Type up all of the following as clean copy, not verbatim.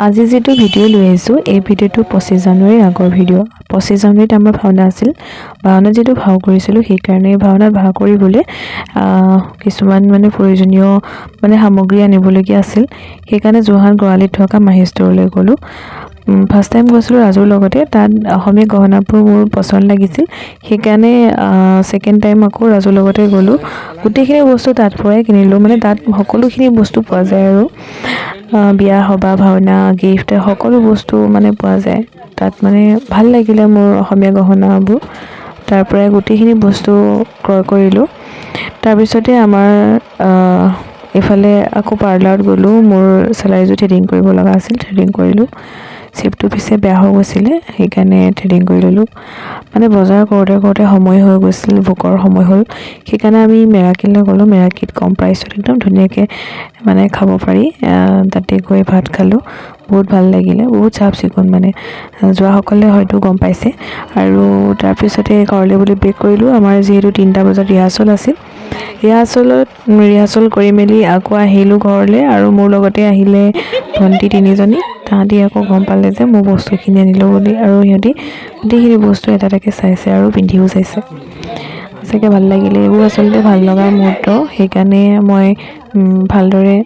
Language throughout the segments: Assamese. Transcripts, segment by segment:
আজি যেটো ভিডিও লৈ আছো এই ভিডিওটো 25 জানুৱাৰীৰ আগৰ ভিডিও 25 জানুৱাৰীত আমাৰ ভাওনা আছিল ভাওনা যেটো ভাও কৰিছিলো সেই কাৰণে ভাওনাত ভাগ কৰিবলৈ কিছুমান মানে প্ৰয়োজনীয় মানে সামগ্ৰী আনিবলগীয়া আছিল সেই কাৰণে জোহান গৰালিত থকা মাহিষ্টৰলৈ গলো ফাৰ্স্ট টাইম গৈছিলো ৰাজুৰ লগতে তাত অসমীয়া গহনাবোৰ মোৰ পছন্দ লাগিছিল সেই কাৰণে সেকেন্ড টাইম আকৌ ৰাজুৰ লগতে গলো গুটেখিনি বস্তু তাত পৰাই কিনিলো মানে তাত সকলোখিনি বস্তু পোৱা যায় আৰু বিয়া হবা ভাওনা গিফট সকলো বস্তু মানে পোৱা যায় তাত মানে ভাল লাগিলে মোৰ অসমীয়া গহনাবোৰ তাৰ পৰাই গুটেখিনি বস্তু ক্ৰয় কৰিলো তাৰ পিছতে আমাৰ এফালে আকৌ পাৰ্লাৰত গলো মোৰ চেলাৰীজু থ্ৰেডিং কৰিব লগা আছিল থ্ৰেডিং কৰিলো চেপটো পিছে বেয়া হৈ গৈছিল সেই কাৰণে থ্ৰেডিং কৰি ললো মানে বজাৰ কৰোতে সময় হৈ গৈছিল ভোকৰ সময় হ'ল সেই কাৰণে আমি মেৰাকিলৈ গলো মেৰাকিত কম প্ৰাইচত একদম ধুনীয়াকে মানে খাব পাৰি তাতে গৈ ভাত খালো বহুত ভাল লাগিলে বহুত চাফ চিকুণ মানে যোৱা সকলে হয়তো গম পাইছে আৰু তাৰ পিছতে ঘৰলৈ বুলি বেক কৰিলো আমাৰ যেহেতু 3টা বজাত ৰিহাৰ্সল আছিল ৰিহাৰ্সল কৰি মেলি আকৌ আহিলো ঘৰলৈ আৰু মোৰ লগতে আহিলে ভন্টি তিনিজনী তাহাঁতি আকৌ গম পালে যে মোৰ বস্তুখিনি আনিলো বুলি আৰু সিহঁতি গোটেইখিনি বস্তু এটাকে চাইছে আৰু পিন্ধিও চাইছে সঁচাকে ভাল লাগিলে এইবোৰ আচলতে ভাল লগা মুহূৰ্ত সেই কাৰণে মই ভালদৰে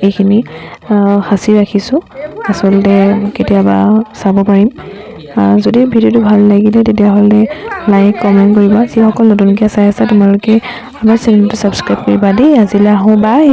এইখিনি হাসি ৰাখিছো আচলতে কেতিয়াবা চাব পাৰিম যদি ভিডিওটো ভাল লাগিলে তেতিয়া হলে লাইক কমেন্ট কৰিবা যি সকল নতুনকৈ চাই আছা তোমালোকে আমাৰ চেনেলটো সাবস্ক্ৰাইব কৰিবা দেই আজিলৈ আহো বাই